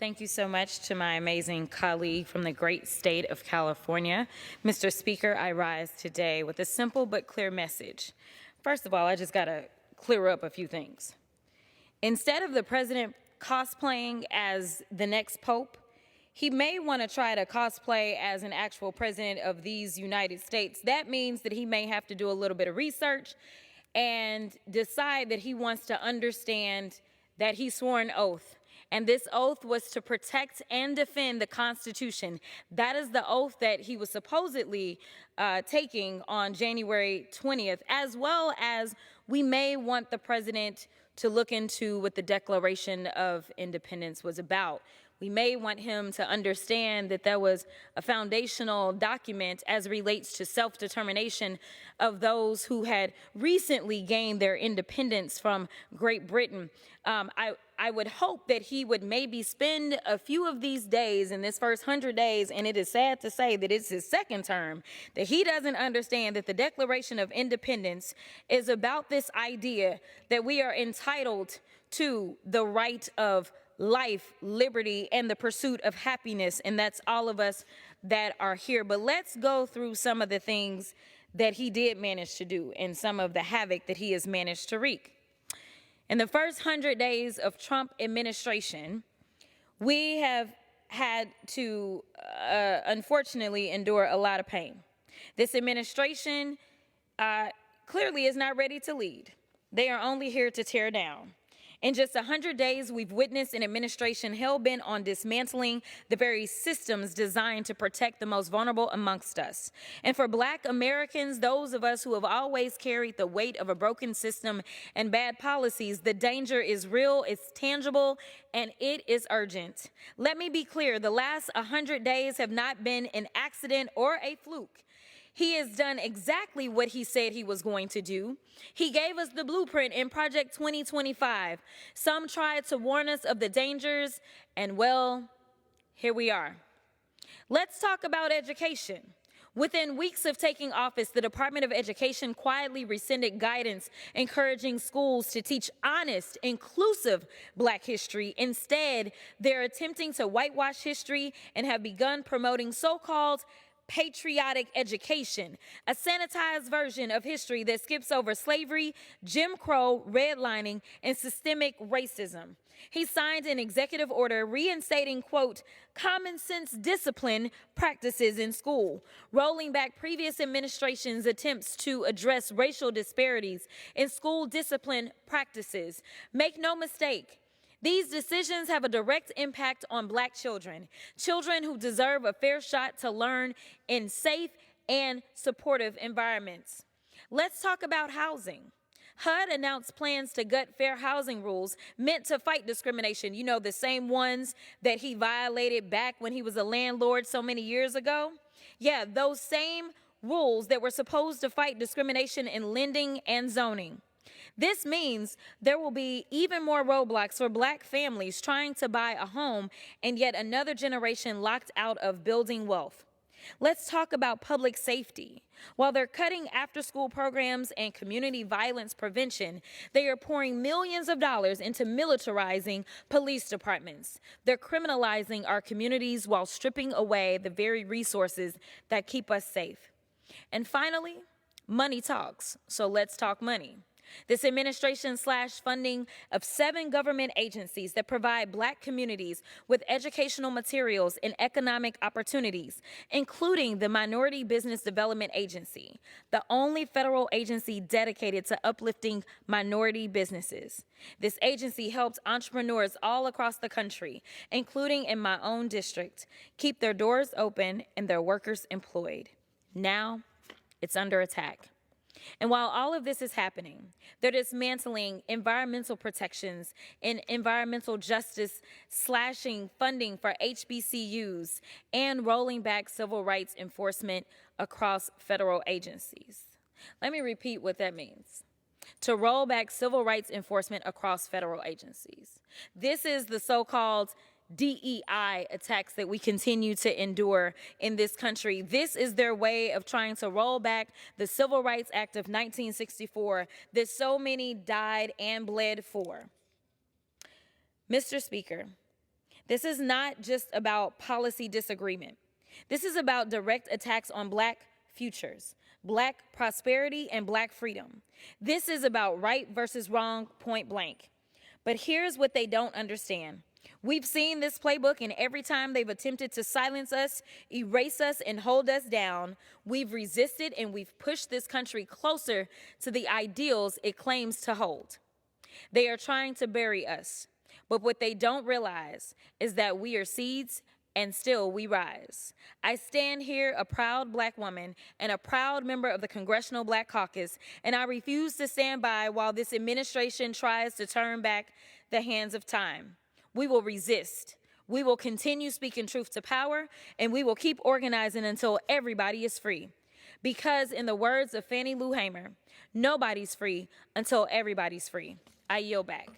Thank you so much to my amazing colleague from the great state of California. Mr. Speaker, I rise today with a simple but clear message. First of all, I just got to clear up a few things. Instead of the president cosplaying as the next pope, he may want to try to cosplay as an actual president of these United States. That means that he may have to do a little bit of research and decide that he wants to understand that he swore an oath. And this oath was to protect and defend the Constitution. That is the oath that he was supposedly taking on January 20th, as well as we may want the president to look into what the Declaration of Independence was about. We may want him to understand that there was a foundational document as it relates to self-determination of those who had recently gained their independence from Great Britain. I would hope that he would maybe spend a few of these days in this first 100 days, and it is sad to say that it's his second term, that he doesn't understand that the Declaration of Independence is about this idea that we are entitled to the right of life, liberty, and the pursuit of happiness, and that's all of us that are here. But let's go through some of the things that he did manage to do and some of the havoc that he has managed to wreak. In the first 100 days of Trump administration, we have had to, unfortunately, endure a lot of pain. This administration clearly is not ready to lead. They are only here to tear down. In just 100 days, we've witnessed an administration hell-bent on dismantling the very systems designed to protect the most vulnerable amongst us. And for Black Americans, those of us who have always carried the weight of a broken system and bad policies, the danger is real, it's tangible, and it is urgent. Let me be clear, the last 100 days have not been an accident or a fluke. He has done exactly what he said he was going to do. He gave us the blueprint in Project 2025. Some tried to warn us of the dangers, and well, here we are. Let's talk about education. Within weeks of taking office, the Department of Education quietly rescinded guidance encouraging schools to teach honest, inclusive Black history. Instead, they're attempting to whitewash history and have begun promoting so-called patriotic education, a sanitized version of history that skips over slavery, Jim Crow, redlining, and systemic racism. He signed an executive order reinstating, quote, common sense discipline practices in school, rolling back previous administrations' attempts to address racial disparities in school discipline practices. Make no mistake, these decisions have a direct impact on Black children, children who deserve a fair shot to learn in safe and supportive environments. Let's talk about housing. HUD announced plans to gut fair housing rules meant to fight discrimination. You know, the same ones that he violated back when he was a landlord so many years ago. Yeah, those same rules that were supposed to fight discrimination in lending and zoning. This means there will be even more roadblocks for Black families trying to buy a home and yet another generation locked out of building wealth. Let's talk about public safety. While they're cutting after-school programs and community violence prevention, they are pouring millions of dollars into militarizing police departments. They're criminalizing our communities while stripping away the very resources that keep us safe. And finally, money talks, so let's talk money. This administration slashed funding of 7 government agencies that provide Black communities with educational materials and economic opportunities, including the Minority Business Development Agency, the only federal agency dedicated to uplifting minority businesses. This agency helps entrepreneurs all across the country, including in my own district, keep their doors open and their workers employed. Now, it's under attack. And while all of this is happening, they're dismantling environmental protections and environmental justice, slashing funding for HBCUs, and rolling back civil rights enforcement across federal agencies. Let me repeat what that means. To roll back civil rights enforcement across federal agencies. This is the so-called DEI attacks that we continue to endure in this country. This is their way of trying to roll back the Civil Rights Act of 1964 that so many died and bled for. Mr. Speaker, This is not just about policy disagreement. This is about direct attacks on Black futures, Black prosperity, and Black freedom. This is about right versus wrong, point blank. But here's what they don't understand. We've seen this playbook, and every time they've attempted to silence us, erase us, and hold us down, we've resisted and we've pushed this country closer to the ideals it claims to hold. They are trying to bury us, but what they don't realize is that we are seeds and still we rise. I stand here a proud Black woman and a proud member of the Congressional Black Caucus, and I refuse to stand by while this administration tries to turn back the hands of time. We will resist. We will continue speaking truth to power, and we will keep organizing until everybody is free. Because in the words of Fannie Lou Hamer, nobody's free until everybody's free. I yield back.